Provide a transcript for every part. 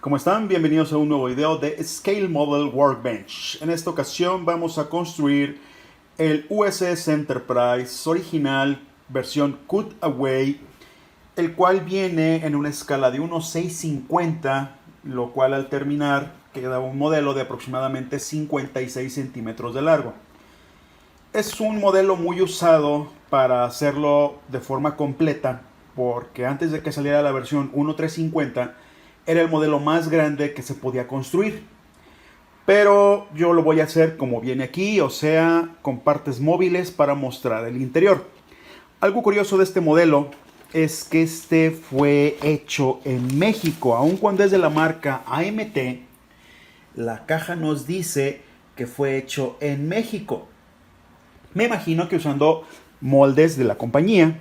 ¿Cómo están? Bienvenidos a un nuevo video de Scale Model Workbench. En esta ocasión vamos a construir el USS Enterprise original versión Cutaway, el cual viene en una escala de 1:650, lo cual al terminar queda un modelo de aproximadamente 56 centímetros de largo. Es un modelo muy usado para hacerlo de forma completa, porque antes de que saliera la versión 1:350 era el modelo más grande que se podía construir. Pero yo lo voy a hacer como viene aquí, o sea, con partes móviles para mostrar el interior. Algo curioso de este modelo es que este fue hecho en México, aun cuando es de la marca AMT. La caja nos dice que fue hecho en México. Me imagino que usando moldes de la compañía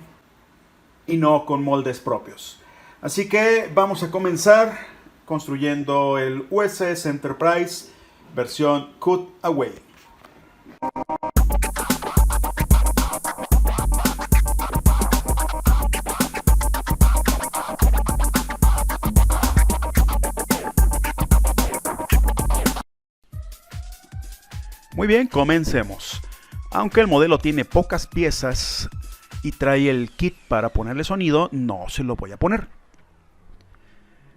y no con moldes propios. Así que vamos a comenzar construyendo el USS Enterprise versión Cutaway. Muy bien, comencemos. Aunque el modelo tiene pocas piezas y trae el kit para ponerle sonido, no se lo voy a poner.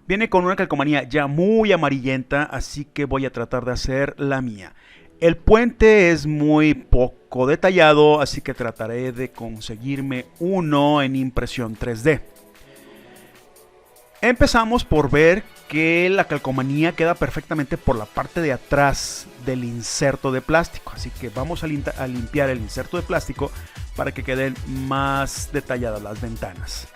Viene con una calcomanía ya muy amarillenta, así que voy a tratar de hacer la mía. El puente es muy poco detallado, así que trataré de conseguirme uno en impresión 3D. Empezamos por ver que la calcomanía queda perfectamente por la parte de atrás del inserto de plástico, así que vamos a limpiar el inserto de plástico para que queden más detalladas las ventanas.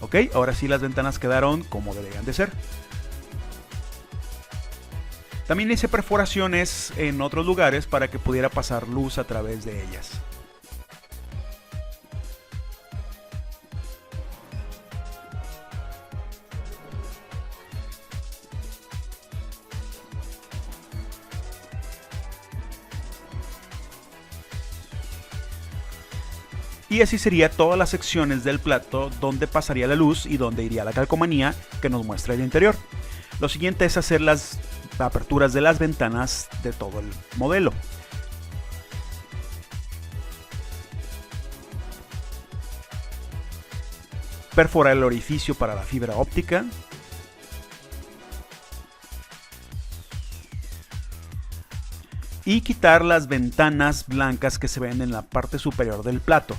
Ok, ahora sí las ventanas quedaron como deberían de ser. También hice perforaciones en otros lugares para que pudiera pasar luz a través de ellas. Y así sería todas las secciones del plato donde pasaría la luz y donde iría la calcomanía que nos muestra el interior. Lo siguiente es hacer las aperturas de las ventanas de todo el modelo. Perforar el orificio para la fibra óptica. Y quitar las ventanas blancas que se ven en la parte superior del plato.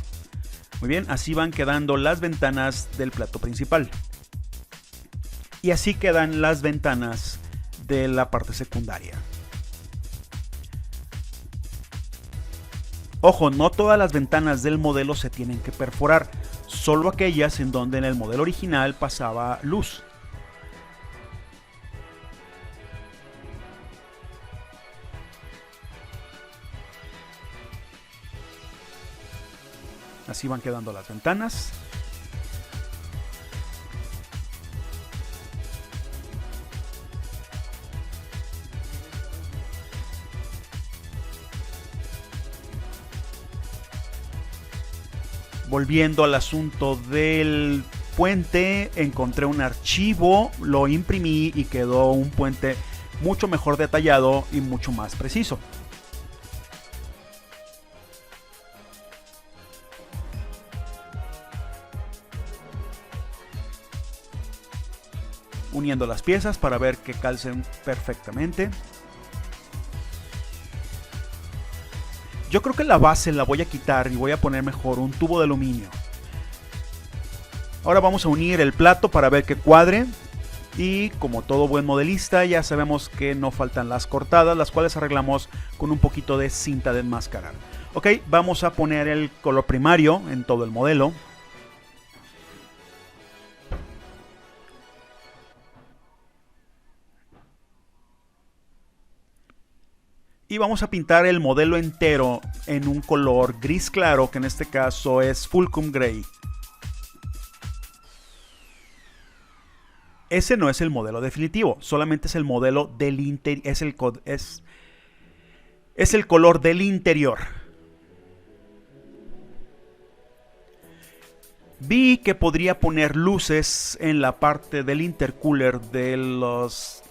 Muy bien, así van quedando las ventanas del plato principal. Y así quedan las ventanas de la parte secundaria. Ojo, no todas las ventanas del modelo se tienen que perforar, solo aquellas en donde en el modelo original pasaba luz. Así van quedando las ventanas. Volviendo al asunto del puente, encontré un archivo, lo imprimí y quedó un puente mucho mejor detallado y mucho más preciso. Uniendo las piezas para ver que calcen perfectamente. Yo creo que la base la voy a quitar y voy a poner mejor un tubo de aluminio. Ahora vamos a unir el plato para ver que cuadre. Y como todo buen modelista ya sabemos que no faltan las cortadas, las cuales arreglamos con un poquito de cinta de enmascarar. Ok, vamos a poner el color primario en todo el modelo. Y vamos a pintar el modelo entero en un color gris claro, que en este caso es Fulcrum Gray. Ese no es el modelo definitivo, solamente es el modelo del interior, es el color del interior. Vi que podría poner luces en la parte del intercooler de los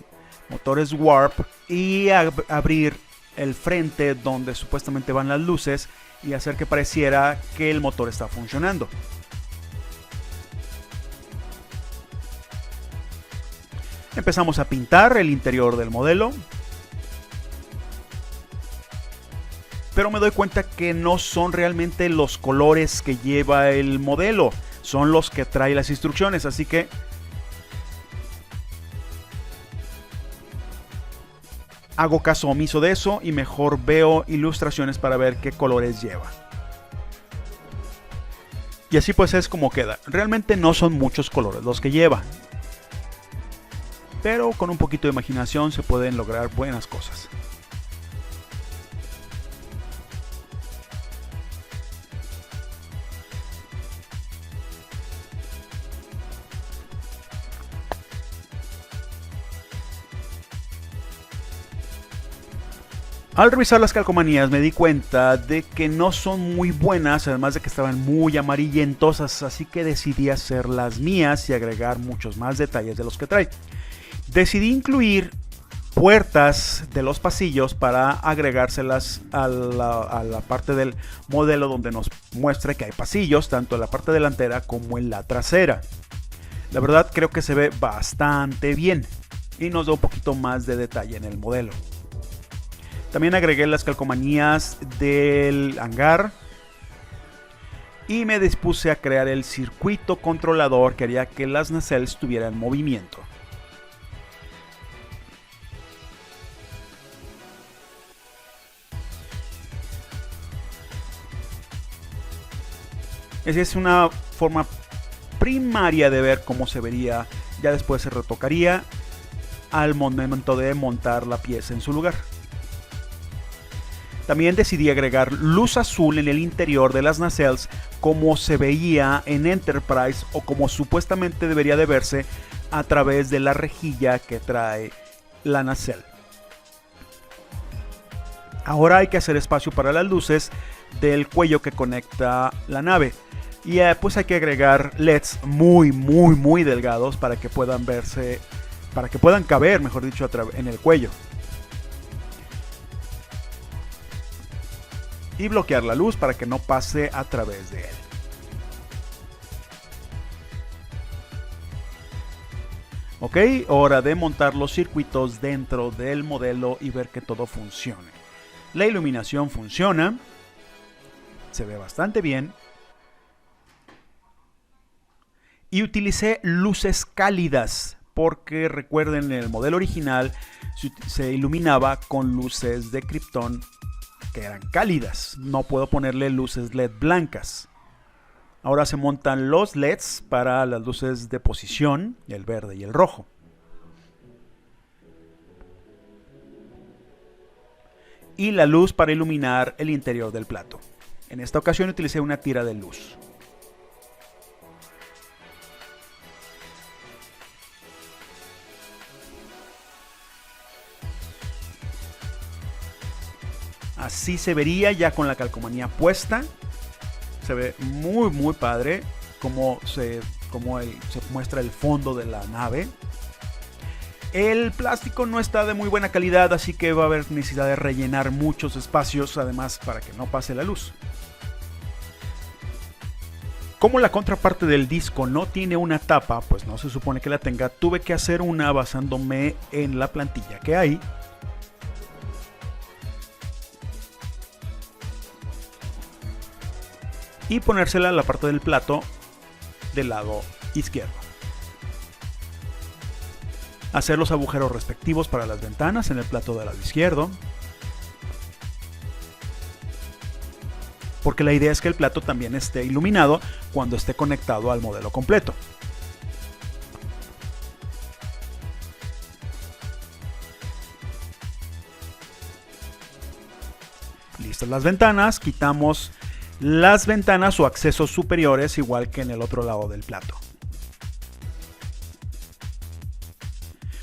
motores Warp y abrir el frente donde supuestamente van las luces y hacer que pareciera que el motor está funcionando. Empezamos a pintar el interior del modelo, pero me doy cuenta que no son realmente los colores que lleva el modelo, son los que trae las instrucciones, así que hago caso omiso de eso y mejor veo ilustraciones para ver qué colores lleva. Y así pues es como queda. Realmente no son muchos colores los que lleva, pero con un poquito de imaginación se pueden lograr buenas cosas. Al revisar las calcomanías me di cuenta de que no son muy buenas, además de que estaban muy amarillentosas, así que decidí hacer las mías y agregar muchos más detalles de los que trae. Decidí incluir puertas de los pasillos para agregárselas a la parte del modelo donde nos muestra que hay pasillos, tanto en la parte delantera como en la trasera. La verdad creo que se ve bastante bien y nos da un poquito más de detalle en el modelo. También agregué las calcomanías del hangar y me dispuse a crear el circuito controlador que haría que las nacelles tuvieran movimiento. Esa es una forma primaria de ver cómo se vería, ya después se retocaría al momento de montar la pieza en su lugar. También decidí agregar luz azul en el interior de las nacelles como se veía en Enterprise o como supuestamente debería de verse a través de la rejilla que trae la nacelle. Ahora hay que hacer espacio para las luces del cuello que conecta la nave y pues hay que agregar LEDs muy delgados para que puedan verse, para que puedan caber, mejor dicho, en el cuello. Y bloquear la luz para que no pase a través de él. Ok, hora de montar los circuitos dentro del modelo y ver que todo funcione. La iluminación funciona, se ve bastante bien. Y utilicé luces cálidas porque recuerden, en el modelo original se iluminaba con luces de Krypton que eran cálidas. No puedo ponerle luces LED blancas. Ahora se montan los LEDs para las luces de posición, el verde y el rojo. Y la luz para iluminar el interior del plato. En esta ocasión utilicé una tira de luz. Así se vería ya con la calcomanía puesta. Se ve muy padre como se muestra el fondo de la nave. El plástico no está de muy buena calidad, así que va a haber necesidad de rellenar muchos espacios, además para que no pase la luz. Como la contraparte del disco no tiene una tapa, pues no se supone que la tenga, tuve que hacer una basándome en la plantilla que hay. Y ponérsela a la parte del plato del lado izquierdo. Hacer los agujeros respectivos para las ventanas en el plato del lado izquierdo. Porque la idea es que el plato también esté iluminado cuando esté conectado al modelo completo. Listas las ventanas, quitamos las ventanas o accesos superiores igual que en el otro lado del plato.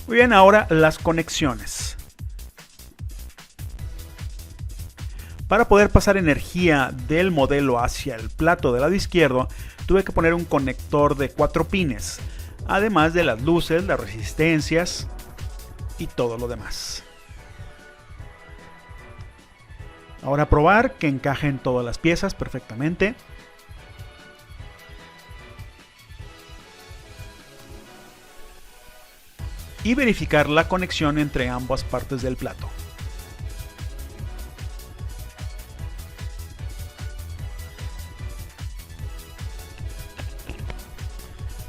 Muy bien, ahora las conexiones. Para poder pasar energía del modelo hacia el plato del lado izquierdo, tuve que poner un conector de 4 pines, además de las luces, las resistencias y todo lo demás. Ahora probar que encajen todas las piezas perfectamente. Y verificar la conexión entre ambas partes del plato.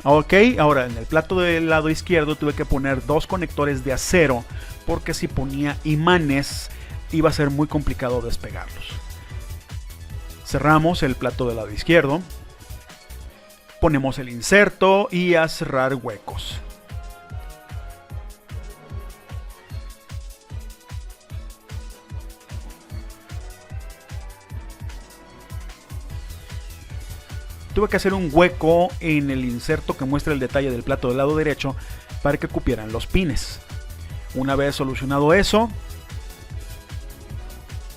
Ok, ahora en el plato del lado izquierdo tuve que poner 2 conectores de acero porque si ponía imanes iba a ser muy complicado despegarlos. Cerramos el plato del lado izquierdo, ponemos el inserto y a cerrar huecos. Tuve que hacer un hueco en el inserto que muestra el detalle del plato del lado derecho para que cupieran los pines. Una vez solucionado eso,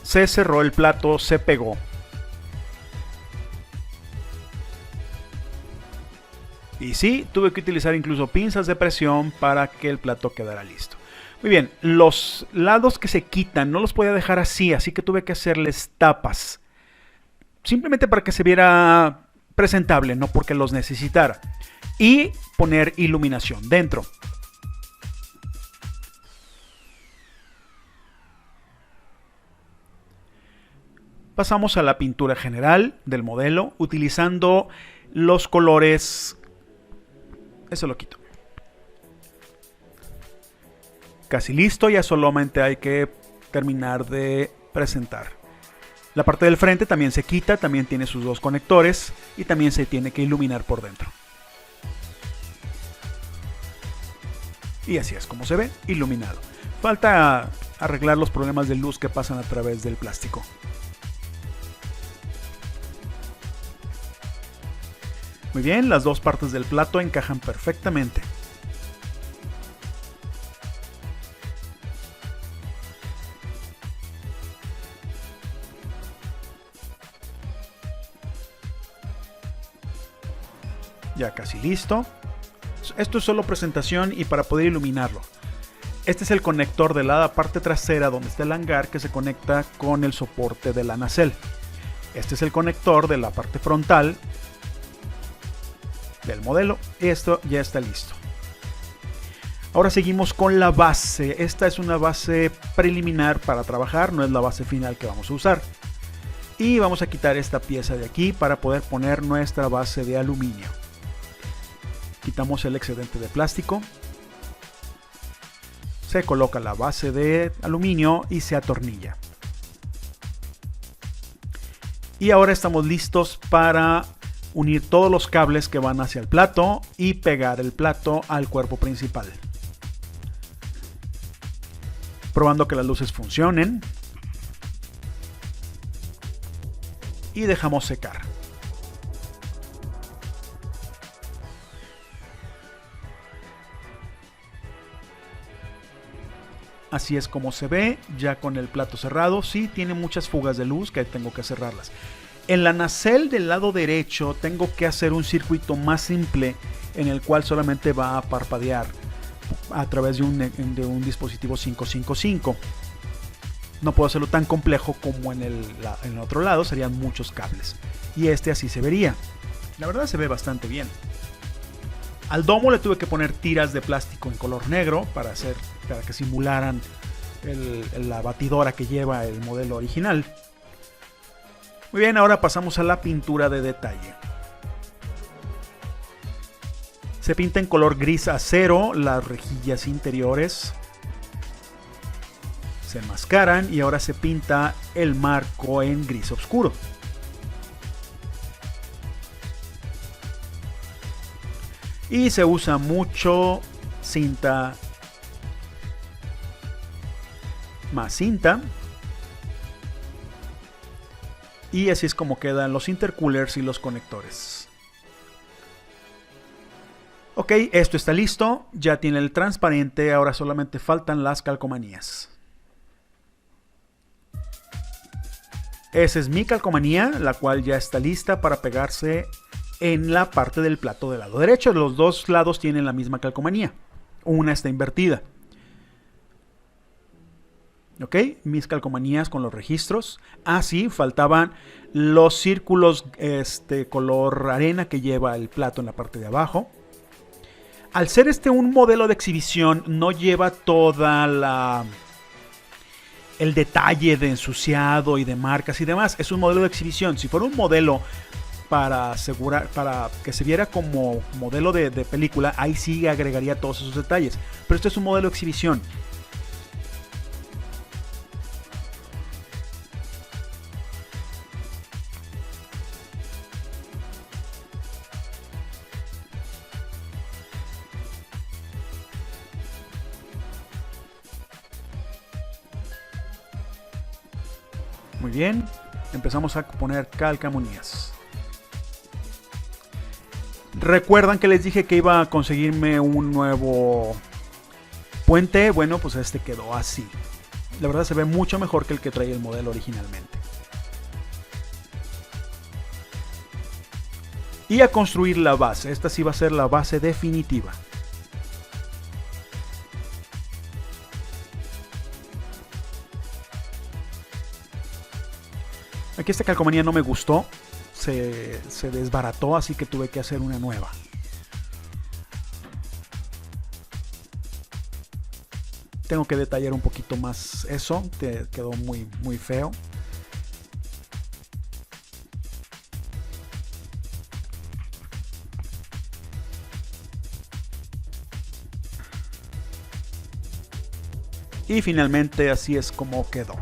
se cerró el plato, se pegó. Y sí, tuve que utilizar incluso pinzas de presión para que el plato quedara listo. Muy bien, los lados que se quitan no los podía dejar así que tuve que hacerles tapas. Simplemente para que se viera presentable, no porque los necesitara. Y poner iluminación dentro. Pasamos a la pintura general del modelo utilizando los colores. Eso lo quito. Casi listo, ya solamente hay que terminar de presentar. La parte del frente también se quita, también tiene sus 2 conectores y también se tiene que iluminar por dentro. Y así es como se ve, iluminado. Falta arreglar los problemas de luz que pasan a través del plástico. Muy bien, las 2 partes del plato encajan perfectamente. Ya casi listo. Esto es solo presentación y para poder iluminarlo. Este es el conector de la parte trasera donde está el hangar que se conecta con el soporte de la nacelle. Este es el conector de la parte frontal del modelo. Esto ya está listo. Ahora seguimos con la base. Esta es una base preliminar para trabajar, no es la base final que vamos a usar. Y vamos a quitar esta pieza de aquí para poder poner nuestra base de aluminio. Quitamos el excedente de plástico. Se coloca la base de aluminio y se atornilla. Y ahora estamos listos para unir todos los cables que van hacia el plato y pegar el plato al cuerpo principal. Probando que las luces funcionen. Y dejamos secar. Así es como se ve ya con el plato cerrado. Sí, tiene muchas fugas de luz que tengo que cerrarlas. En la nacelle del lado derecho tengo que hacer un circuito más simple en el cual solamente va a parpadear a través de un dispositivo 555. No puedo hacerlo tan complejo como en el otro lado, serían muchos cables. Y este así se vería. La verdad se ve bastante bien. Al domo le tuve que poner tiras de plástico en color negro para que simularan la batidora que lleva el modelo original. Muy bien, ahora pasamos a la pintura de detalle. Se pinta en color gris acero las rejillas interiores. Se enmascaran y ahora se pinta el marco en gris oscuro. Y se usa mucho cinta, más cinta. Y así es como quedan los intercoolers y los conectores. Ok, esto está listo. Ya tiene el transparente. Ahora solamente faltan las calcomanías. Esa es mi calcomanía, la cual ya está lista para pegarse en la parte del plato del lado derecho. Los dos lados tienen la misma calcomanía. Una está invertida. Ok, mis calcomanías con los registros. Ah, sí, faltaban los círculos color arena que lleva el plato en la parte de abajo. Al ser un modelo de exhibición, no lleva toda el detalle de ensuciado y de marcas y demás. Es un modelo de exhibición. Si fuera un modelo para que se viera como modelo de película, ahí sí agregaría todos esos detalles. Pero este es un modelo de exhibición. Muy bien, empezamos a poner calcamonías. ¿Recuerdan que les dije que iba a conseguirme un nuevo puente? Bueno, pues este quedó así. La verdad se ve mucho mejor que el que traía el modelo originalmente. Y a construir la base. Esta sí va a ser la base definitiva. Aquí esta calcomanía no me gustó, se desbarató, así que tuve que hacer una nueva. Tengo que detallar un poquito más eso, quedó muy, muy feo. Y finalmente así es como quedó.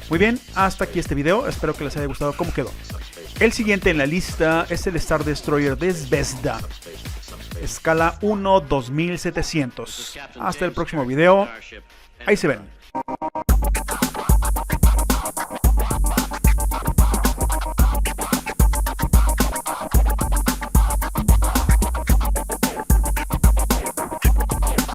Muy bien, hasta aquí este video, espero que les haya gustado cómo quedó. El siguiente en la lista es el Star Destroyer de Zvezda, escala 1/2700. Hasta el próximo video, ahí se ven.